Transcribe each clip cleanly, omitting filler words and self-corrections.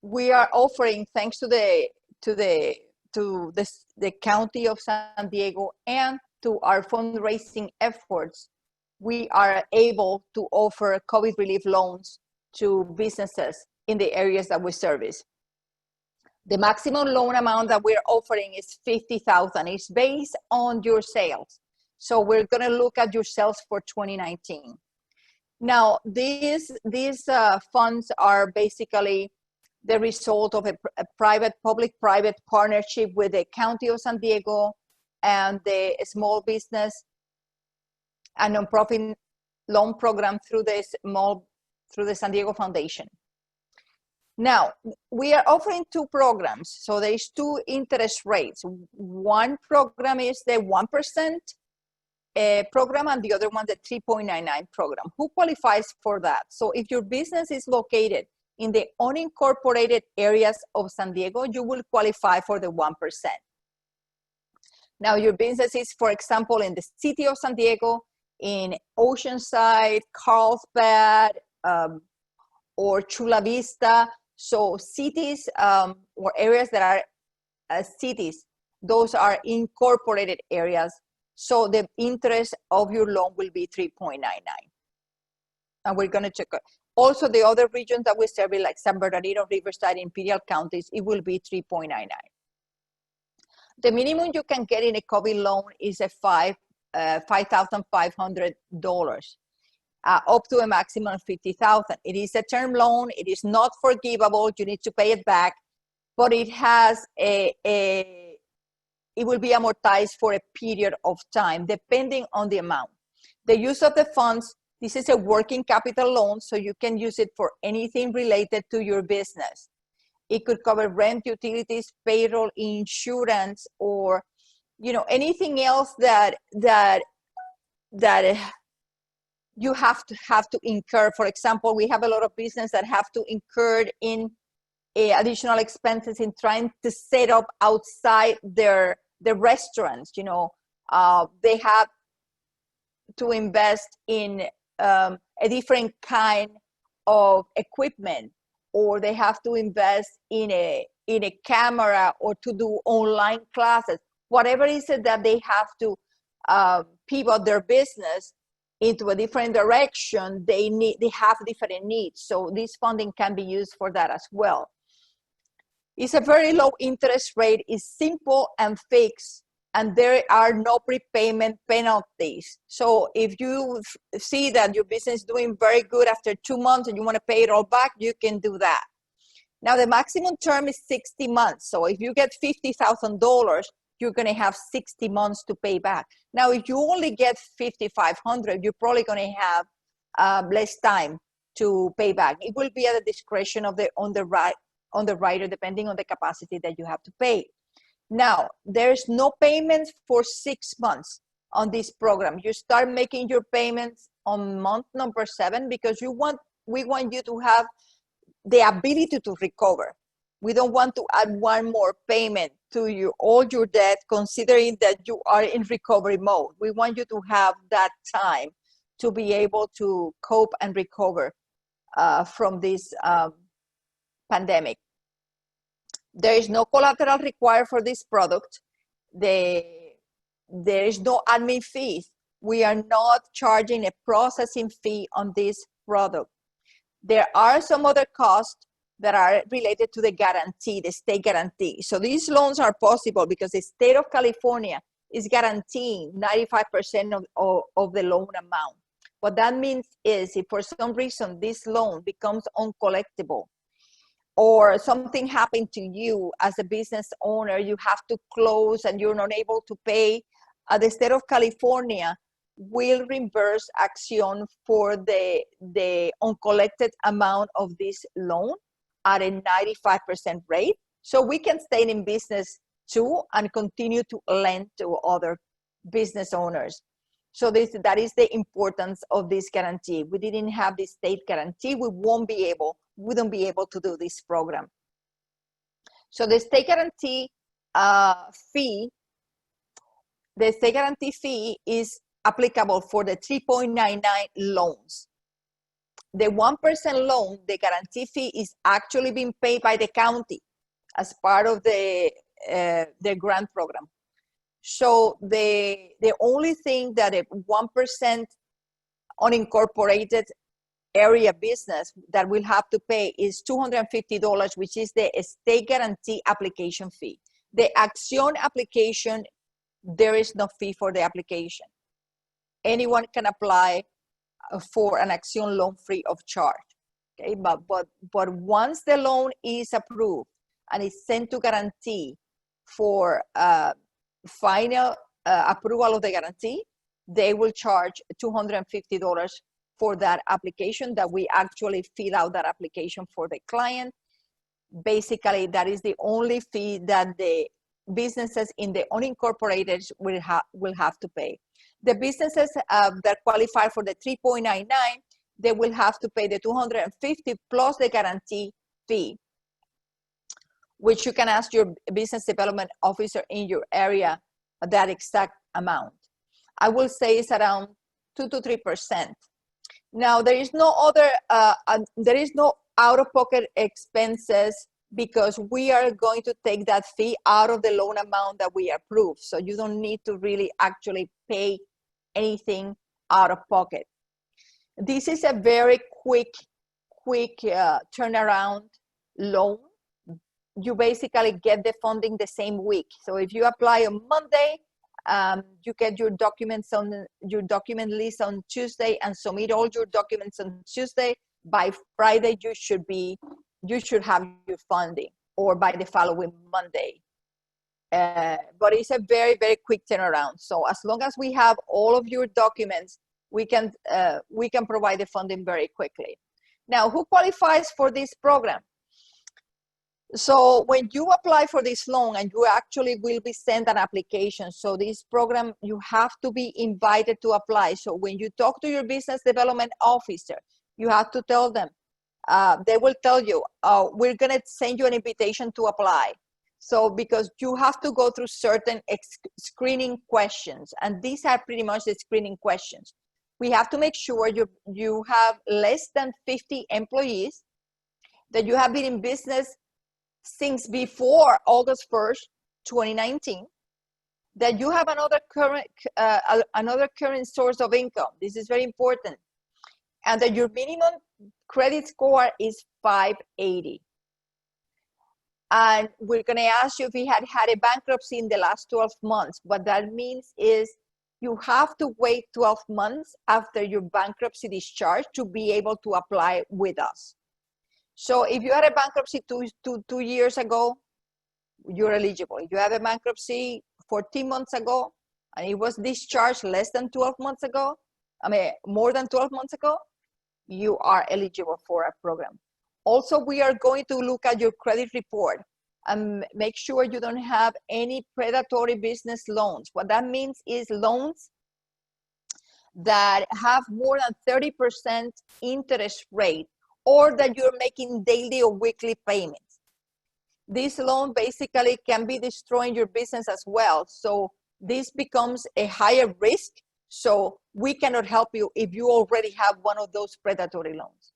we are offering, thanks to the county of San Diego and to our fundraising efforts, we are able to offer COVID relief loans to businesses in the areas that we service. The maximum loan amount that we're offering is $50,000. It's based on your sales. So we're going to look at your sales for 2019. Now, these funds are basically the result of a public-private partnership with the County of San Diego and the Small Business and Nonprofit Loan Program through the San Diego Foundation. Now, we are offering two programs. So there's two interest rates. One program is the 1% program, and the other one, the 3.99 program. Who qualifies for that? So if your business is located in the unincorporated areas of San Diego, you will qualify for the 1%. Now, your business is, for example, in the city of San Diego, in Oceanside, Carlsbad, or Chula Vista. So cities or areas that are cities, those are incorporated areas. So the interest of your loan will be 3.99. And we're going to check. Also, the other regions that we serve, like San Bernardino, Riverside, Imperial counties, it will be 3.99. The minimum you can get in a COVID loan is a $5,500, up to a maximum of $50,000. It is a term loan. It is not forgivable. You need to pay it back, but it has it will be amortized for a period of time, depending on the amount. The use of the funds, this is a working capital loan, so you can use it for anything related to your business. It could cover rent, utilities, payroll, insurance, or anything else that you have to incur. For example, we have a lot of business that have to incur in additional expenses in trying to set up outside the restaurants. They have to invest in a different kind of equipment, or they have to invest in a camera, or to do online classes. Whatever it is that they have to pivot their business into a different direction, they have different needs. So this funding can be used for that as well. It's a very low interest rate. It's simple and fixed, and there are no prepayment penalties. So if you see that your business is doing very good after 2 months and you want to pay it all back, you can do that. Now, the maximum term is 60 months. So if you get $50,000, you're going to have 60 months to pay back. Now, if you only get $5,500, you're probably going to have less time to pay back. It will be at the discretion of the underwriter, depending on the capacity that you have to pay. Now, there's no payments for 6 months on this program. You start making your payments on month number 7, because we want you to have the ability to recover. We don't want to add one more payment to all your debt, considering that you are in recovery mode. We want you to have that time to be able to cope and recover from this pandemic. There is no collateral required for this product. There is no admin fees. We are not charging a processing fee on this product. There are some other costs that are related to the guarantee, the state guarantee. So these loans are possible because the state of California is guaranteeing 95% of the loan amount. What that means is, if for some reason this loan becomes uncollectible, or something happened to you as a business owner, you have to close and you're not able to pay, the state of California will reimburse Accion for the uncollected amount of this loan at a 95% rate. So we can stay in business too and continue to lend to other business owners. So that is the importance of this guarantee. We didn't have the state guarantee, we wouldn't be able to do this program. So the state guarantee fee is applicable for the 3.99 loans. the 1% loan, the guarantee fee is actually being paid by the county as part of the grant program. So the only thing that a 1% unincorporated area business that will have to pay is $250, which is the state guarantee application fee. The Accion application, there is no fee for the application. Anyone can apply for an Accion loan free of charge. Okay, but once the loan is approved and is sent to guarantee for final approval of the guarantee, they will charge $250 for that application, that we actually fill out that application for the client. Basically, that is the only fee that the businesses in the unincorporated will have to pay. The businesses that qualify for the 3.99, they will have to pay the $250 plus the guarantee fee, which you can ask your business development officer in your area that exact amount. I will say it's around 2 to 3%. Now, there is no out-of-pocket expenses, because we are going to take that fee out of the loan amount that we approve. So you don't need to really actually pay anything out of pocket. This is a very quick turnaround loan. You basically get the funding the same week. So if you apply on Monday, you get your documents on your document list on Tuesday and submit all your documents on Tuesday. By Friday, you should have your funding, or by the following Monday. But it's a very, very quick turnaround. So as long as we have all of your documents, we can provide the funding very quickly. Now, who qualifies for this program? So when you apply for this loan, and you actually will be sent an application. So this program, you have to be invited to apply. So when you talk to your business development officer, you have to tell them, they will tell you, we're gonna send you an invitation to apply. So because you have to go through certain screening questions, and these are pretty much the screening questions. We have to make sure you have less than 50 employees, that you have been in business since before August 1st, 2019, that you have another current source of income. This is very important. And that your minimum credit score is 580. And we're going to ask you if you had a bankruptcy in the last 12 months. What that means is you have to wait 12 months after your bankruptcy discharge to be able to apply with us. So if you had a bankruptcy two years ago, you're eligible. If you have a bankruptcy 14 months ago and it was discharged less than 12 months ago, more than 12 months ago, you are eligible for a program. Also, we are going to look at your credit report and make sure you don't have any predatory business loans. What that means is loans that have more than 30% interest rate, or that you're making daily or weekly payments. This loan basically can be destroying your business as well. So this becomes a higher risk. So we cannot help you if you already have one of those predatory loans.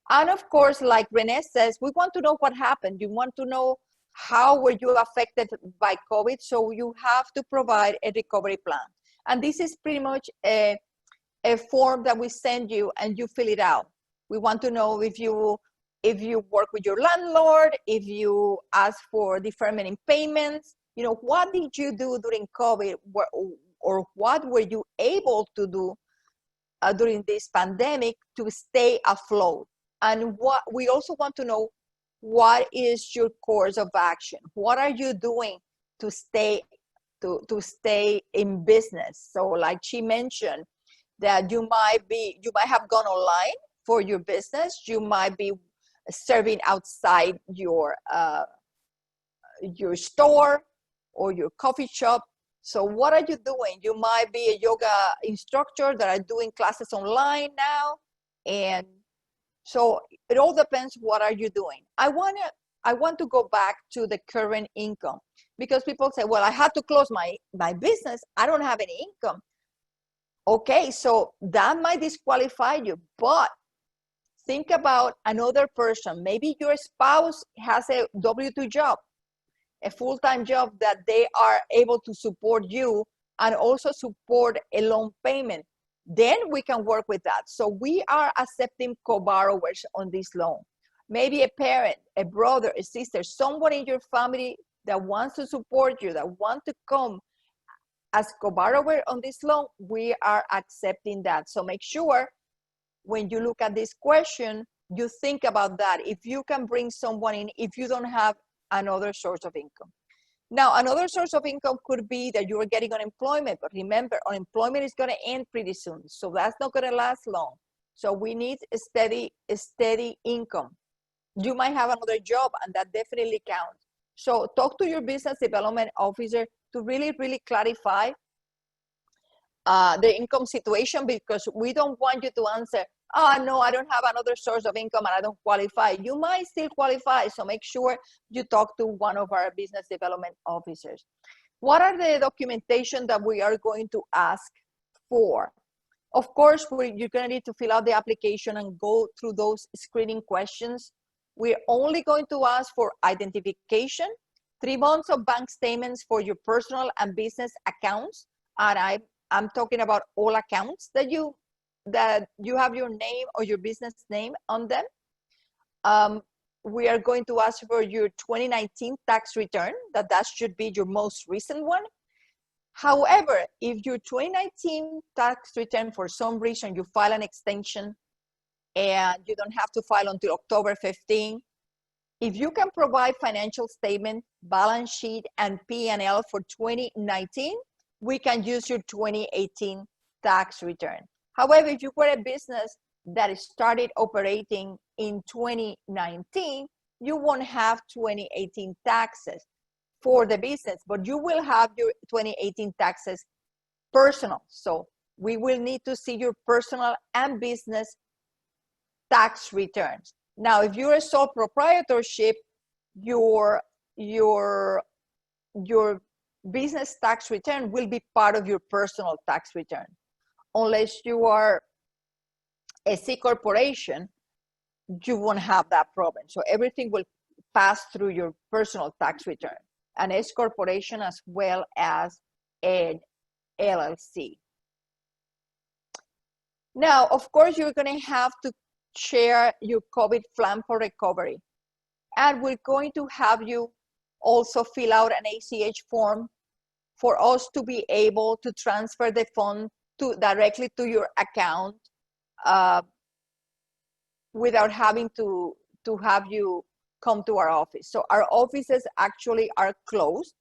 And of course, like Renee says, we want to know what happened. You want to know how were you affected by COVID. So you have to provide a recovery plan. And this is pretty much a form that we send you and you fill it out. We want to know if you work with your landlord, if you ask for deferment in payments, what did you do during COVID, or what were you able to do during this pandemic to stay afloat? And what we also want to know, what is your course of action? What are you doing to stay in business? So like she mentioned, that you might have gone online for your business. You might be serving outside your store or your coffee shop. So what are you doing? You might be a yoga instructor that are doing classes online now. And so it all depends, what are you doing? I want to go back to the current income, because people say, well, I had to close my business. I don't have any income. Okay, so that might disqualify you, but think about another person. Maybe your spouse has a W-2 job, a full-time job that they are able to support you and also support a loan payment. Then we can work with that. So we are accepting co-borrowers on this loan. Maybe a parent, a brother, a sister, someone in your family that wants to support you, that want to come as co-borrower on this loan, we are accepting that. So make sure when you look at this question, you think about that. If you can bring someone in, if you don't have another source of income. Now, another source of income could be that you are getting unemployment, but remember, unemployment is going to end pretty soon. So that's not going to last long. So we need a steady income. You might have another job, and that definitely counts. So talk to your business development officer to really, really clarify the income situation, because we don't want you to answer, oh, no, I don't have another source of income and I don't qualify. You might still qualify, so make sure you talk to one of our business development officers. What are the documentation that we are going to ask for? Of course, you're going to need to fill out the application and go through those screening questions. We're only going to ask for identification, 3 months of bank statements for your personal and business accounts, and I'm talking about all accounts that you have your name or your business name on them. We are going to ask for your 2019 tax return. That should be your most recent one. However, if your 2019 tax return, for some reason, you file an extension and you don't have to file until October 15, if you can provide financial statement, balance sheet, and P&L for 2019, we can use your 2018 tax return. However, if you were a business that started operating in 2019, you won't have 2018 taxes for the business, but you will have your 2018 taxes personal. So we will need to see your personal and business tax returns. Now, if you're a sole proprietorship, your business tax return will be part of your personal tax return. Unless you are a C corporation, you won't have that problem. So everything will pass through your personal tax return, an S corporation as well as an LLC. Now, of course, you're going to have to share your COVID plan for recovery. And we're going to have you also fill out an ACH form for us to be able to transfer the fund directly to your account without having to have you come to our office. So our offices actually are closed.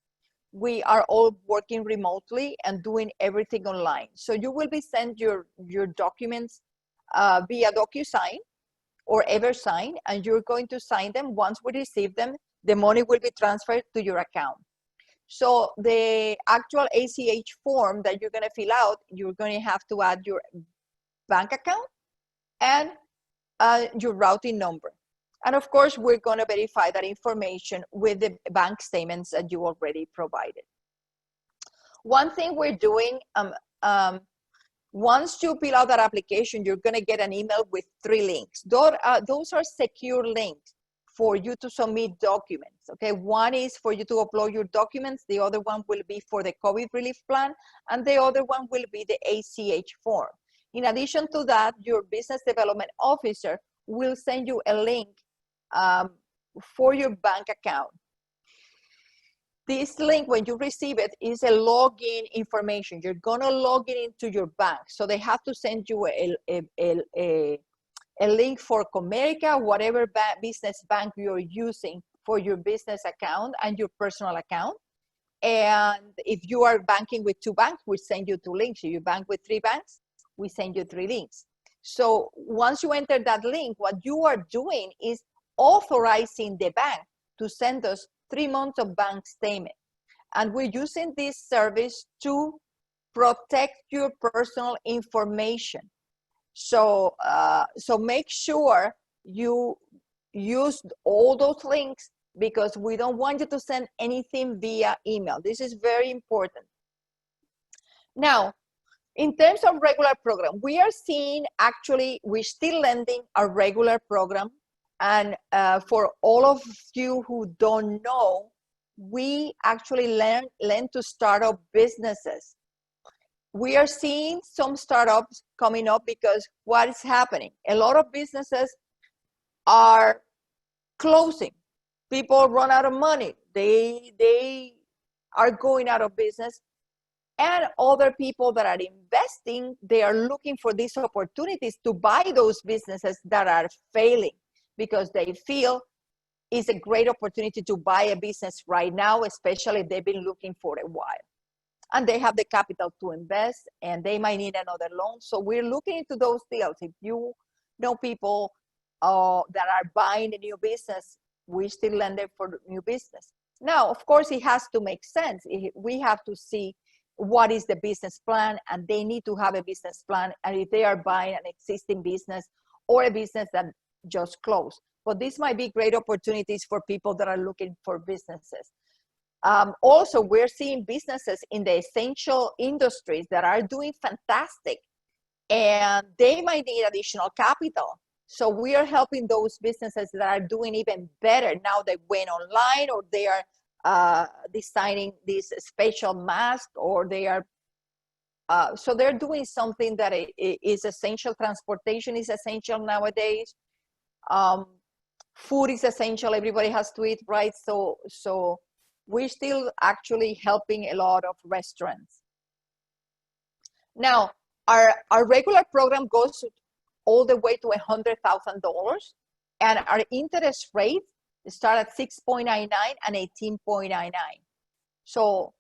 We are all working remotely and doing everything online. So you will be sent your documents via DocuSign or EverSign, and you're going to sign them. Once we receive them, the money will be transferred to your account. So the actual ACH form that you're going to fill out, you're going to have to add your bank account and your routing number. And of course, we're going to verify that information with the bank statements that you already provided. One thing we're doing, once you fill out that application, you're going to get an email with 3 links. Those are secure links for you to submit documents, okay? One is for you to upload your documents. The other one will be for the COVID relief plan, and the other one will be the ACH form. In addition to that, your business development officer will send you a link for your bank account. This link, when you receive it, is a login information. You're gonna log in into your bank. So they have to send you a link for Comerica, whatever business bank you're using for your business account and your personal account. And if you are banking with 2 banks, we send you 2 links. If you bank with 3 banks, we send you 3 links. So once you enter that link, what you are doing is authorizing the bank to send us 3 months of bank statement. And we're using this service to protect your personal information. So, so make sure you use all those links, because we don't want you to send anything via email. This is very important. Now, In terms of regular program, we are seeing, actually, we're still lending a regular program. And for all of you who don't know, we actually lend to startup businesses. We are seeing some startups coming up because what is happening? A lot of businesses are closing. People run out of money. They are going out of business. And other people that are investing, they are looking for these opportunities to buy those businesses that are failing, because they feel it's a great opportunity to buy a business right now, especially if they've been looking for a while. And they have the capital to invest, and they might need another loan. So we're looking into those deals. If you know people that are buying a new business, we still lend them for new business. Now, of course, it has to make sense. We have to see what is the business plan, and they need to have a business plan. And if they are buying an existing business or a business that just closed, but these might be great opportunities for people that are looking for businesses. Also, we're seeing businesses in the essential industries that are doing fantastic, and they might need additional capital. So we are helping those businesses that are doing even better. Now they went online, or they are designing this special mask, or they are, so they're doing something that is essential. Transportation is essential nowadays. Food is essential. Everybody has to eat, right? So we're still actually helping a lot of restaurants. Now, our regular program goes all the way to $100,000, and our interest rate start at 6.99 and 18.99. So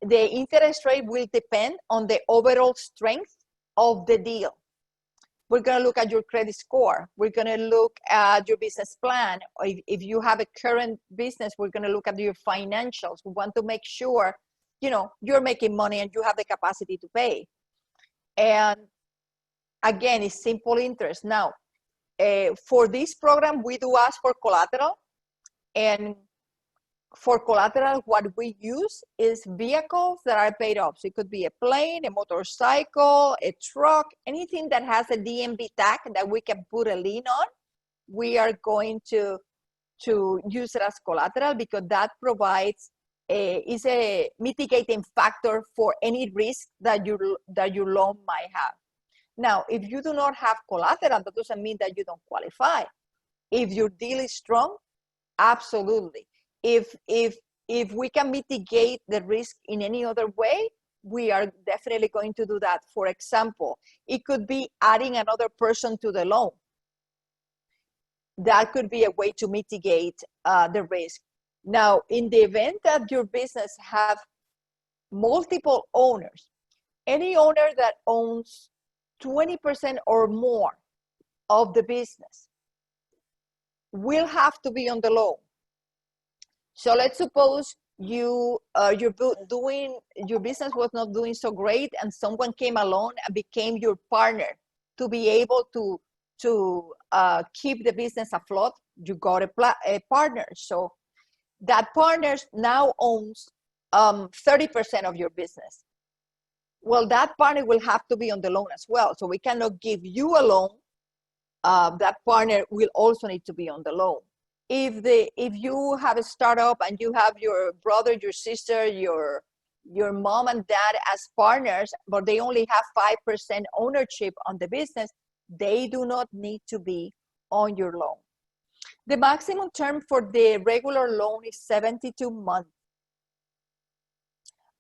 the interest rate will depend on the overall strength of the deal. We're going to look at your credit score. We're going to look at your business plan. If you have a current business, we're going to look at your financials. We want to make sure, you're making money and you have the capacity to pay. And again, it's simple interest. Now, for this program, we do ask for collateral. And for collateral, what we use is vehicles that are paid off. So it could be a plane, a motorcycle, a truck, anything that has a DMV tag that we can put a lien on. We are going to use it as collateral, because that provides is a mitigating factor for any risk that your loan might have. Now, if you do not have collateral, that doesn't mean that you don't qualify. If your deal is strong, absolutely. If we can mitigate the risk in any other way, we are definitely going to do that. For example, it could be adding another person to the loan. That could be a way to mitigate the risk. Now, in the event that your business have multiple owners, any owner that owns 20% or more of the business will have to be on the loan. So let's suppose your business was not doing so great, and someone came along and became your partner to be able to keep the business afloat. You got a partner. So that partner now owns 30% of your business. Well, that partner will have to be on the loan as well. So we cannot give you a loan. That partner will also need to be on the loan. If you have a startup and you have your brother, your sister, your mom and dad as partners, but they only have 5% ownership on the business, they do not need to be on your loan. The maximum term for the regular loan is 72 months.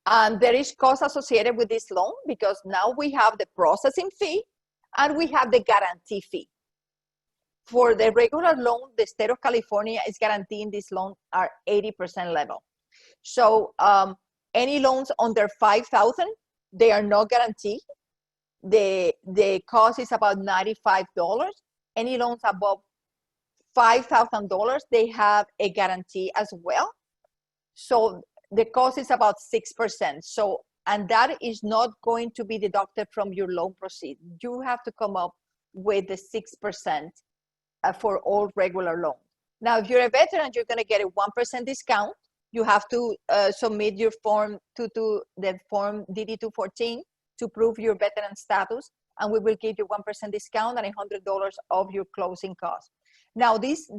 And there is cost associated with this loan, because now we have the processing fee and we have the guarantee fee. For the regular loan, the state of California is guaranteeing this loan are 80% level. So any loans under $5,000, they are not guaranteed. The cost is about $95. Any loans above $5,000, they have a guarantee as well. So the cost is about 6%. So, and that is not going to be deducted from your loan proceeds. You have to come up with the 6% for all regular loans. Now, if you're a veteran, you're going to get a 1% discount. You have to submit your form to the form DD-214 to prove your veteran status, and we will give you 1% discount and $100 of your closing costs. Now, these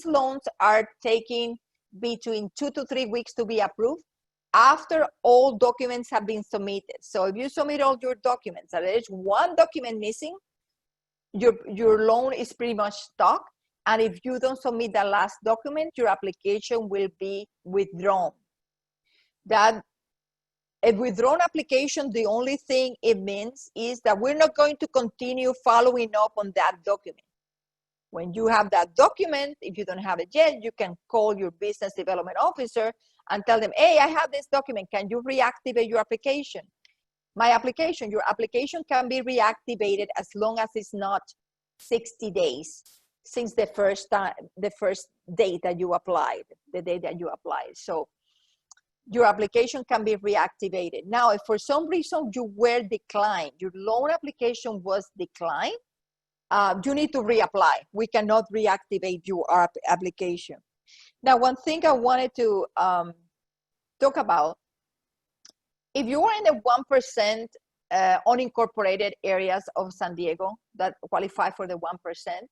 loans are taking between 2 to 3 weeks to be approved after all documents have been submitted. So if you submit all your documents and there is one document missing, your loan is pretty much stuck. And if you don't submit that last document, your application will be withdrawn. That a withdrawn application, the only thing it means is that we're not going to continue following up on that document. When you have that document, if you don't have it yet, you can call your business development officer and tell them, hey, I have this document. Can you reactivate your application? Your application can be reactivated as long as it's not 60 days since the first date that you applied, the day that you applied. So your application can be reactivated. Now, if for some reason you were declined, your loan application was declined, you need to reapply. We cannot reactivate your application. Now, one thing I wanted to talk about, if you are in the 1% unincorporated areas of San Diego that qualify for the 1%,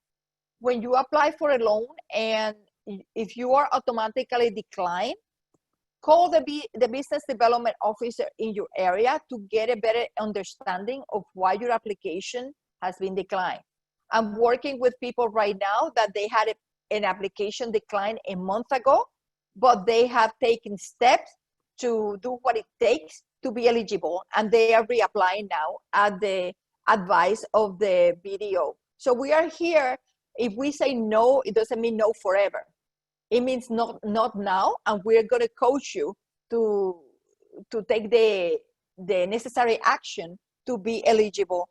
when you apply for a loan and if you are automatically declined, call the business development officer in your area to get a better understanding of why your application has been declined. I'm working with people right now that they had an application decline a month ago, but they have taken steps to do what it takes to be eligible, and they are reapplying now at the advice of the BDO. So we are here. If we say no, it doesn't mean no forever. It means not now, and we're going to coach you to take the necessary action to be eligible,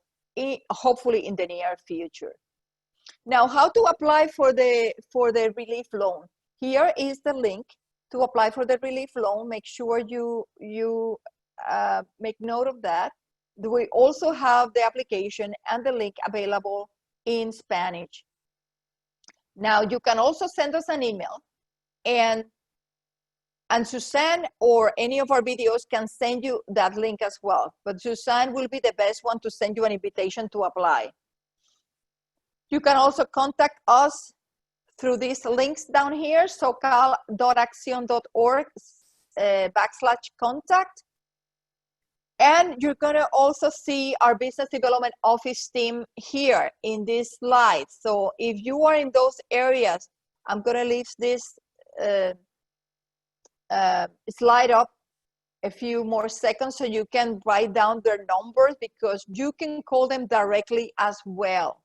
hopefully in the near future. Now, how to apply for the relief loan? Here is the link to apply for the relief loan. Make sure you make note of that. We also have the application and the link available in Spanish. Now, you can also send us an email, and Suzanne or any of our videos can send you that link as well. But Suzanne will be the best one to send you an invitation to apply. You can also contact us through these links down here, socal.accion.org/contact. And you're going to also see our business development office team here in this slide. So if you are in those areas, I'm going to leave this slide up a few more seconds so you can write down their numbers, because you can call them directly as well.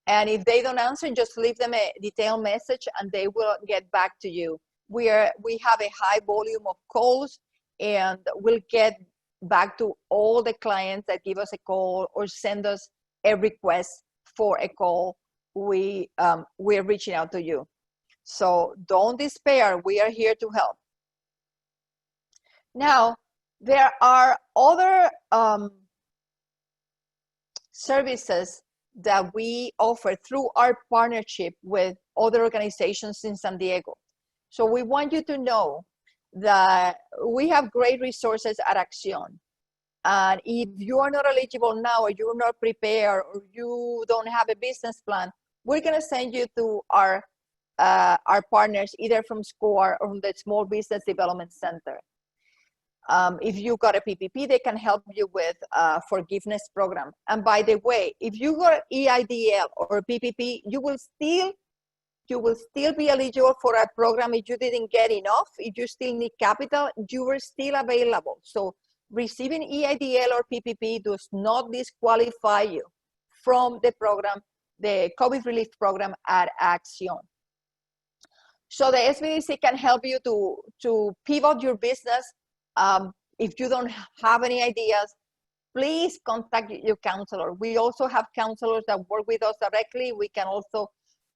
And if they don't answer, just leave them a detailed message and they will get back to you. We have a high volume of calls, and we'll get back to all the clients that give us a call or send us a request for a call. We're reaching out to you. So don't despair. We are here to help. Now, there are other services that we offer through our partnership with other organizations in San Diego. So we want you to know that we have great resources at Accion. And if you are not eligible now, or you're not prepared, or you don't have a business plan, we're going to send you to our partners, either from SCORE or from the Small Business Development Center. If you got a PPP, they can help you with forgiveness program. And by the way, if you got EIDL or PPP, you will still be eligible for a program. If you didn't get enough, if you still need capital, you are still available. So receiving EIDL or PPP does not disqualify you from the program, the COVID relief program at Accion. So the SBDC can help you to pivot your business. If you don't have any ideas, please contact your counselor. We also have counselors that work with us directly. We can also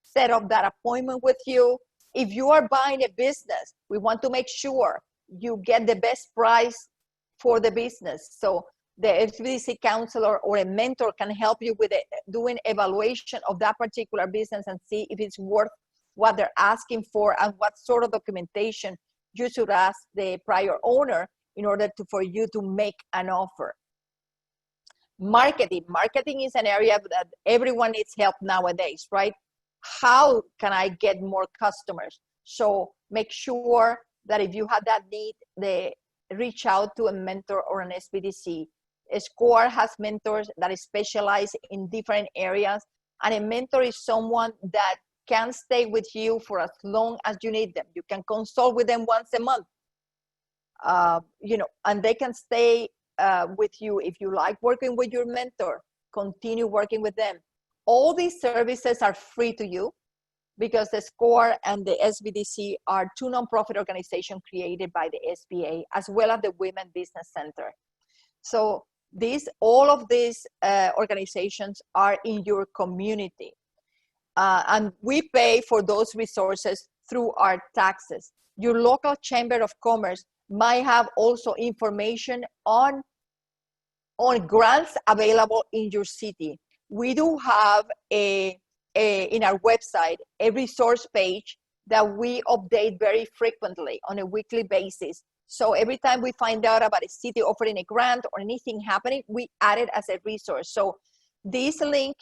set up that appointment with you. If you are buying a business, we want to make sure you get the best price for the business. So the SBDC counselor or a mentor can help you with doing evaluation of that particular business and see if it's worth what they're asking for and what sort of documentation you should ask the prior owner in order for you to make an offer. Marketing is an area that everyone needs help nowadays, right? How can I get more customers? So make sure that if you have that need, they reach out to a mentor or an SBDC. SCORE has mentors that specialize in different areas, and a mentor is someone that can stay with you for as long as you need them. You can consult with them once a month, and they can stay with you. If you like working with your mentor, continue working with them. All these services are free to you because the SCORE and the SBDC are two nonprofit organizations created by the SBA, as well as the Women Business Center. So all of these organizations are in your community. And we pay for those resources through our taxes. Your local chamber of commerce might have also information on grants available in your city. We do have in our website a resource page that we update very frequently on a weekly basis. So every time we find out about a city offering a grant or anything happening, we add it as a resource. So this link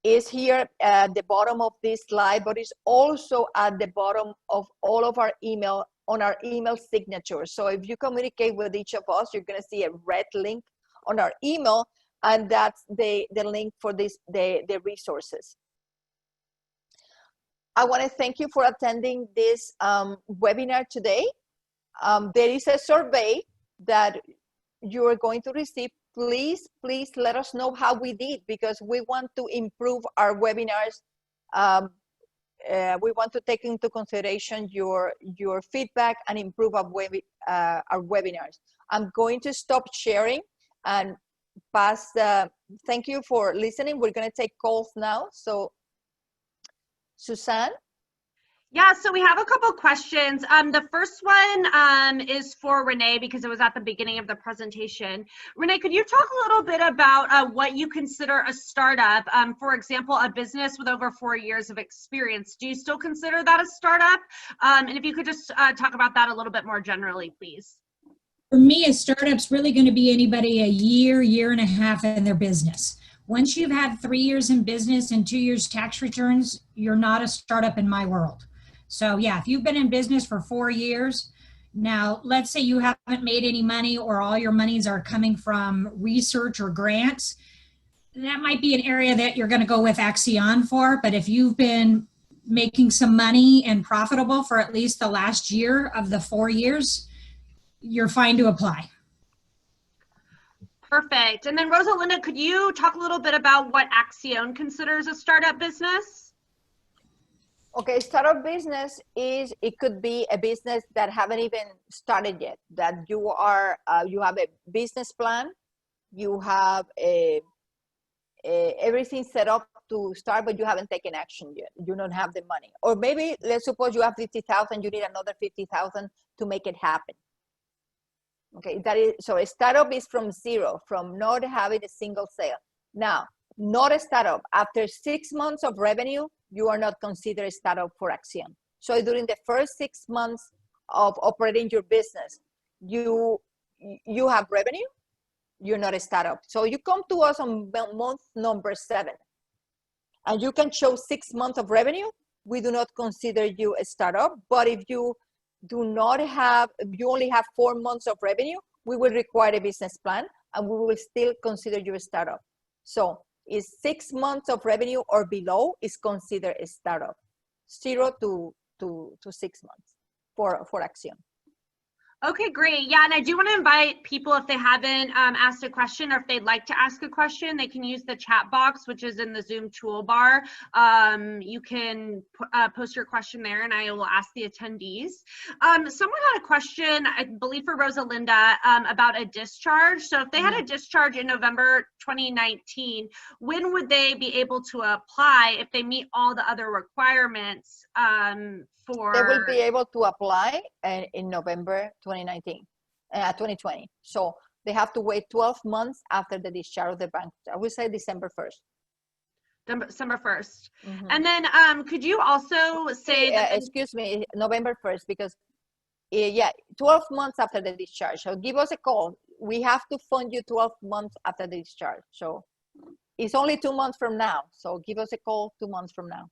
is here at the bottom of this slide, but it's also at the bottom of all of our email, on our email signature. So if you communicate with each of us, you're going to see a red link on our email, and that's the link for the resources. I want to thank you for attending this webinar today. There is a survey that you are going to receive. Please let us know how we did, because we want to improve our webinars. We want to take into consideration your feedback and improve our webinars. I'm going to stop sharing and pass thank you for listening. We're going to take calls now. So Suzanne? Yeah, so we have a couple questions. The first one is for Renee, because it was at the beginning of the presentation. Renee, could you talk a little bit about what you consider a startup? For example, a business with over 4 years of experience. Do you still consider that a startup? And if you could just talk about that a little bit more generally, please. For me, a startup's really going to be anybody a year and a half in their business. Once you've had 3 years in business and 2 years tax returns, you're not a startup in my world. So yeah, if you've been in business for 4 years, now let's say you haven't made any money or all your monies are coming from research or grants, that might be an area that you're going to go with Accion for. But if you've been making some money and profitable for at least the last year of the 4 years, you're fine to apply. Perfect. And then Rosalinda, could you talk a little bit about what Accion considers a startup business? Okay, startup business it could be a business that haven't even started yet, that you have a business plan, you have everything set up to start, but you haven't taken action yet. You don't have the money. Or maybe let's suppose you have 50,000, you need another 50,000 to make it happen. Okay, so a startup is from zero, from not having a single sale. Now, not a startup. After 6 months of revenue, you are not considered a startup for Accion. So during the first 6 months of operating your business, you have revenue, you're not a startup. So you come to us on month number 7, and you can show 6 months of revenue. We do not consider you a startup. But if you only have 4 months of revenue, we will require a business plan, and we will still consider you a startup. So is 6 months of revenue or below is considered a startup. 0 to 6 months for Accion. Okay, great. Yeah, and I do want to invite people, if they haven't asked a question, or if they'd like to ask a question, they can use the chat box, which is in the Zoom toolbar. You can post your question there, and I will ask the attendees. Someone had a question, I believe for Rosalinda, about a discharge. So if they had a discharge in November 2019, when would they be able to apply if they meet all the other requirements They will be able to apply in November 2020. So they have to wait 12 months after the discharge of the bank. I would say December 1st. December 1st. Mm-hmm. And then could you also say excuse me, November 1st, because 12 months after the discharge. So give us a call. we have to fund you 12 months after the discharge. So it's only 2 months from now. So give us a call 2 months from now.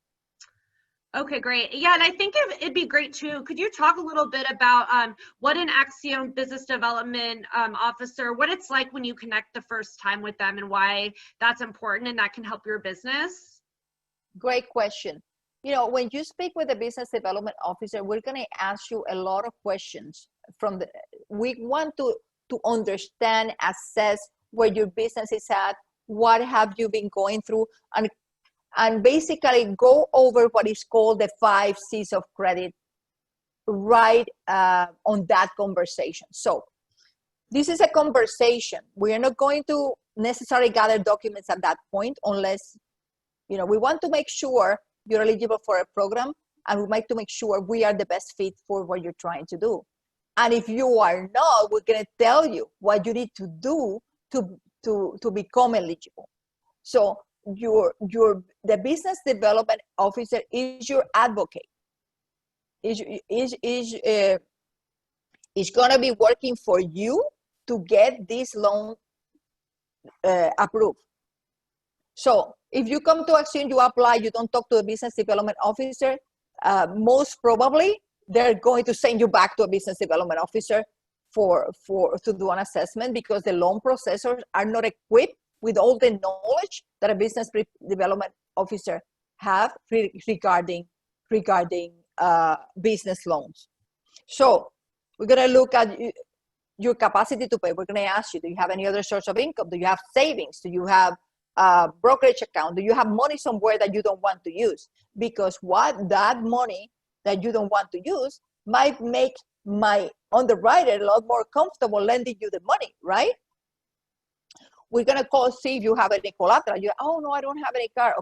Okay, great. Yeah, and I think it'd be great too. Could you talk a little bit about what an Accion business development officer, what it's like when you connect the first time with them and why that's important and that can help your business? Great question. You know, when you speak with a business development officer, we're going to ask you a lot of questions we want to understand, assess where your business is at, what have you been going through, and basically go over what is called the 5 C's of credit right on that conversation. So this is a conversation. We are not going to necessarily gather documents at that point unless, you know, we want to make sure you're eligible for a program, and we like to make sure we are the best fit for what you're trying to do. And if you are not, we're going to tell you what you need to do to become eligible. So the business development officer is your advocate. Is going to be working for you to get this loan approved. So if you come to Accion, you apply, you don't talk to a business development officer, most probably they're going to send you back to a business development officer to do an assessment, because the loan processors are not equipped with all the knowledge that a business development officer have regarding business loans. So we're going to look at your capacity to pay. We're going to ask you, do you have any other source of income? Do you have savings? Do you have a brokerage account? Do you have money somewhere that you don't want to use? Because that money that you don't want to use might make my underwriter a lot more comfortable lending you the money, right? We're going to see if you have any collateral. Oh, no, I don't have any car.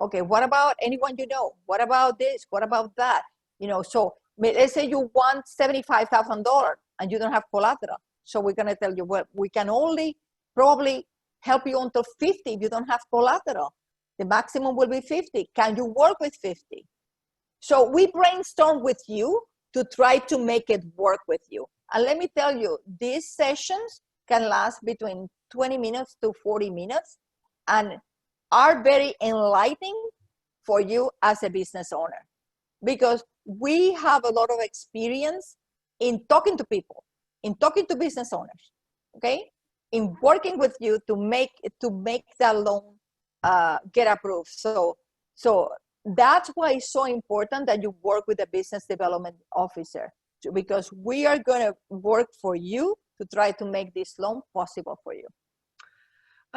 Okay, what about anyone you know? What about this? What about that? You know, so let's say you want $75,000 and you don't have collateral. So we're going to tell you, well, we can only probably help you until 50 if you don't have collateral. The maximum will be 50. Can you work with 50? So we brainstorm with you to try to make it work with you. And let me tell you, these sessions can last between 20 minutes to 40 minutes and are very enlightening for you as a business owner, because we have a lot of experience in talking to people, in talking to business owners, okay, in working with you to make that loan get approved. So that's why it's so important that you work with a business development officer, because we are going to work for you to try to make this loan possible for you.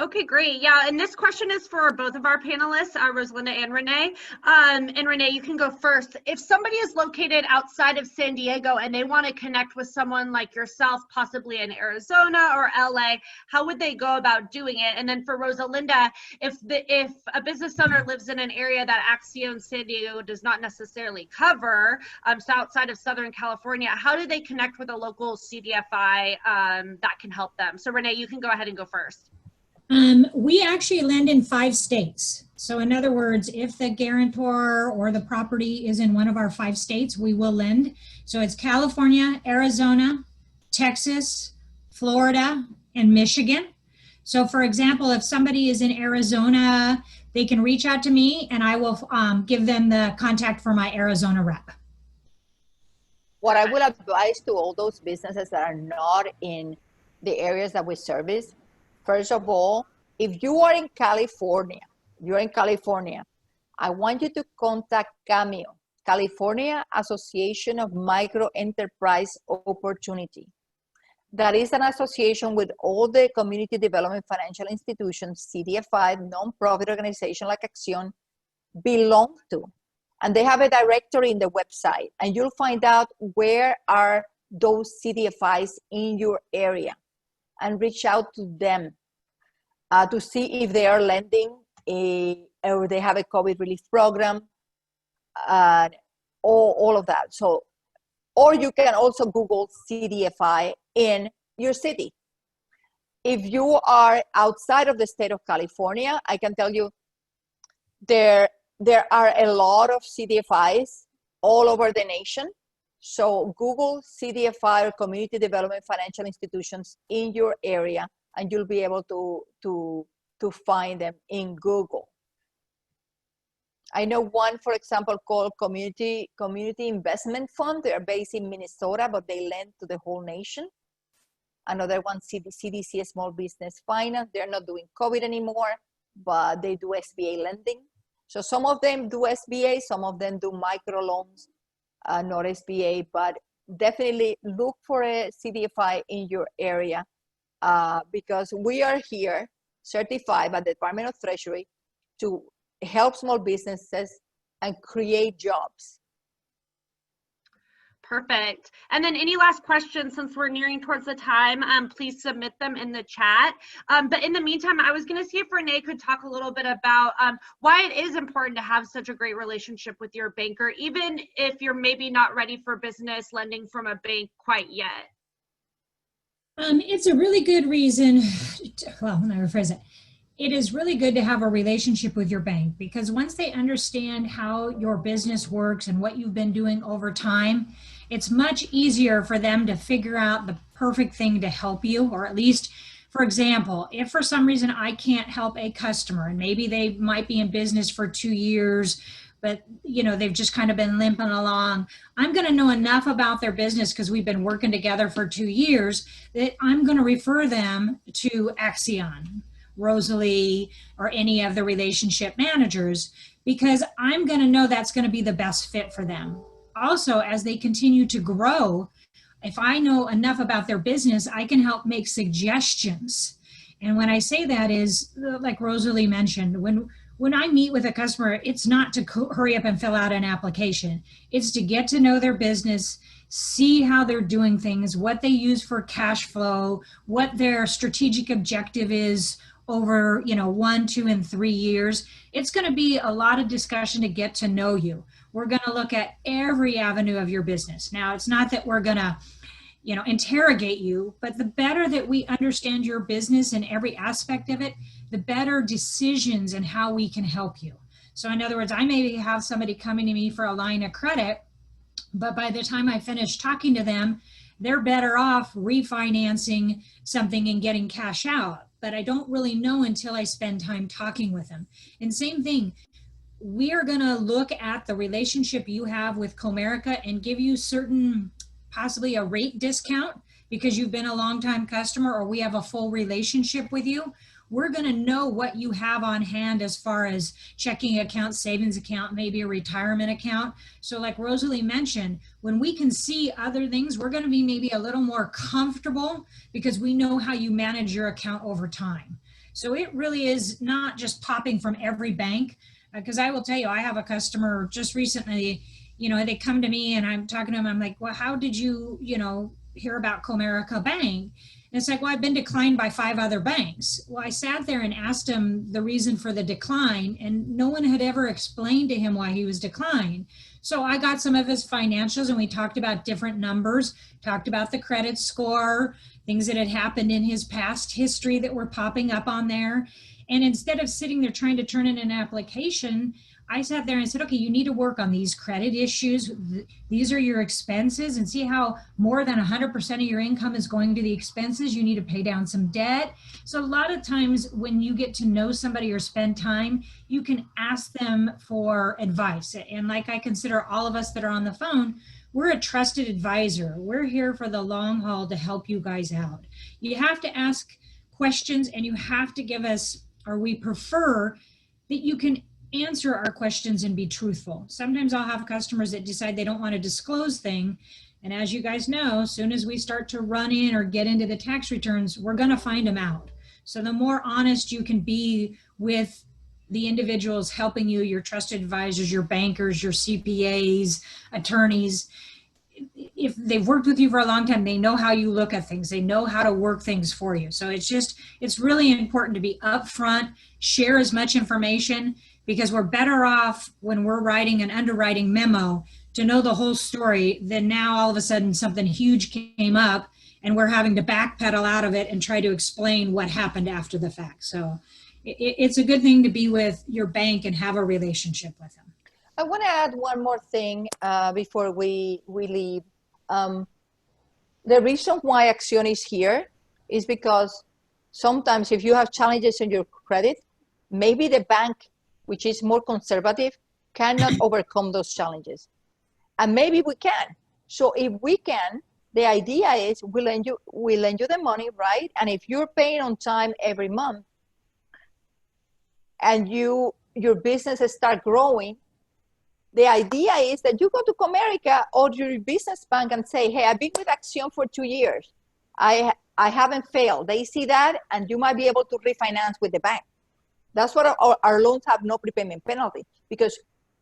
Okay, great. Yeah, and this question is for both of our panelists, Rosalinda and Renee. And Renee, you can go first. If somebody is located outside of San Diego and they want to connect with someone like yourself, possibly in Arizona or LA, how would they go about doing it? And then for Rosalinda, if a business owner lives in an area that Accion San Diego does not necessarily cover, so outside of Southern California, how do they connect with a local CDFI that can help them? So Renee, you can go ahead and go first. We actually lend in 5 states. So in other words, if the guarantor or the property is in one of our 5 states, we will lend. So it's California, Arizona, Texas, Florida, and Michigan. So for example, if somebody is in Arizona, they can reach out to me and I will give them the contact for my Arizona rep. What I will advise to all those businesses that are not in the areas that we service, first of all, if you are in California, I want you to contact CAMIO, California Association of Micro Enterprise Opportunity. That is an association with all the community development financial institutions, CDFI, nonprofit organization like Accion, belong to. And they have a directory in the website, and you'll find out where are those CDFIs in your area, and reach out to them to see if they are lending or they have a COVID relief program, all of that. So, or you can also Google CDFI in your city. If you are outside of the state of California, I can tell you there are a lot of CDFIs all over the nation. So Google CDFI or Community Development Financial Institutions in your area, and you'll be able to find them in Google. I know one, for example, called Community Investment Fund. They're based in Minnesota, but they lend to the whole nation. Another one, CDC Small Business Finance. They're not doing COVID anymore, but they do SBA lending. So some of them do SBA, some of them do microloans, not SBA, but definitely look for a CDFI in your area because we are here certified by the Department of Treasury to help small businesses and create jobs. Perfect. And then any last questions, since we're nearing towards the time, please submit them in the chat. But in the meantime, I was going to see if Renee could talk a little bit about why it is important to have such a great relationship with your banker, even if you're maybe not ready for business lending from a bank quite yet. It's a really good reason. Well, let me rephrase it. It is really good to have a relationship with your bank because once they understand how your business works and what you've been doing over time, it's much easier for them to figure out the perfect thing to help you. Or at least, for example, if for some reason I can't help a customer and maybe they might be in business for 2 years, but you know, they've just kind of been limping along, I'm going to know enough about their business because we've been working together for 2 years that I'm going to refer them to Accion, Rosalie, or any of the relationship managers, because I'm going to know that's going to be the best fit for them. Also, as they continue to grow, if I know enough about their business, I can help make suggestions. And when I say that is, like Rosalie mentioned, when I meet with a customer, it's not to hurry up and fill out an application. It's to get to know their business, see how they're doing things, what they use for cash flow, what their strategic objective is over, 1, 2, and 3 years. It's going to be a lot of discussion to get to know you. We're going to look at every avenue of your business. Now, it's not that we're going to, interrogate you, but the better that we understand your business and every aspect of it, the better decisions and how we can help you. So in other words, I may have somebody coming to me for a line of credit, but by the time I finish talking to them, they're better off refinancing something and getting cash out. But I don't really know until I spend time talking with them. And same thing, we are going to look at the relationship you have with Comerica and give you possibly a rate discount because you've been a long-time customer or we have a full relationship with you. We're going to know what you have on hand as far as checking account, savings account, maybe a retirement account. So like Rosalie mentioned, when we can see other things, we're going to be maybe a little more comfortable because we know how you manage your account over time. So it really is not just popping from every bank, because I will tell you, I have a customer just recently, they come to me and I'm talking to them. I'm like, well, how did you, hear about Comerica Bank? And it's like, well, I've been declined by 5 other banks. Well, I sat there and asked him the reason for the decline, and no one had ever explained to him why he was declined. So I got some of his financials and we talked about different numbers, talked about the credit score, things that had happened in his past history that were popping up on there. And instead of sitting there trying to turn in an application, I sat there and said, okay, you need to work on these credit issues. These are your expenses, and see how more than 100% of your income is going to the expenses. You need to pay down some debt. So a lot of times when you get to know somebody or spend time, you can ask them for advice. And like I consider all of us that are on the phone, we're a trusted advisor. We're here for the long haul to help you guys out. You have to ask questions and you have to give us, or we prefer that you can answer our questions and be truthful. Sometimes I'll have customers that decide they don't want to disclose things. And as you guys know, as soon as we start to run in or get into the tax returns, we're going to find them out. So the more honest you can be with the individuals helping you, your trusted advisors, your bankers, your CPAs, attorneys, if they've worked with you for a long time, they know how you look at things. They know how to work things for you. So it's really important to be upfront, share as much information, because we're better off when we're writing an underwriting memo to know the whole story than now all of a sudden something huge came up and we're having to backpedal out of it and try to explain what happened after the fact. So it's a good thing to be with your bank and have a relationship with them. I want to add one more thing before we leave. The reason why Accion is here is because sometimes if you have challenges in your credit, maybe the bank, which is more conservative, cannot overcome those challenges. And maybe we can. So if we can, the idea is we lend you the money, right? And if you're paying on time every month and your business start growing, the idea is that you go to Comerica or your business bank and say, hey, I've been with Accion for 2 years. I haven't failed. They see that, and you might be able to refinance with the bank. That's what our loans have no prepayment penalty, because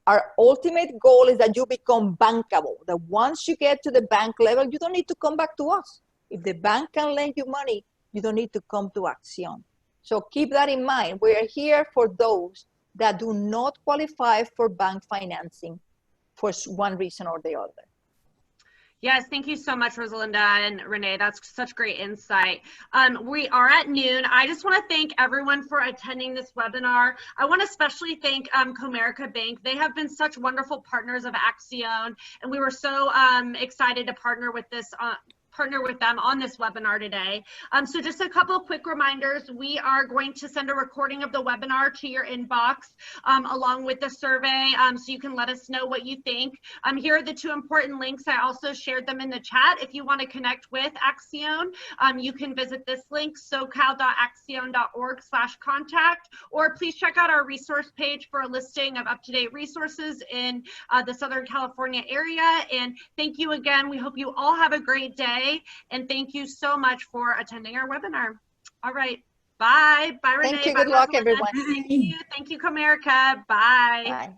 our ultimate goal is that you become bankable. That once you get to the bank level, you don't need to come back to us. If the bank can lend you money, you don't need to come to Accion. So keep that in mind. We're here for those that do not qualify for bank financing for one reason or the other. Yes, thank you so much, Rosalinda and Renee. That's such great insight. We are at noon. I just want to thank everyone for attending this webinar. I want to especially thank Comerica Bank. They have been such wonderful partners of Accion, and we were so excited to partner with them on this webinar today. So just a couple of quick reminders. We are going to send a recording of the webinar to your inbox along with the survey, so you can let us know what you think. Here are the 2 important links. I also shared them in the chat. If you want to connect with Accion, you can visit this link, socal.accion.org/contact, or please check out our resource page for a listing of up-to-date resources in the Southern California area. And thank you again. We hope you all have a great day. And thank you so much for attending our webinar. All right. Bye. Bye, Renee. Thank you. Bye, Good luck, Rosalinda. everyone. Thank you. Thank you, Comerica. Bye. Bye.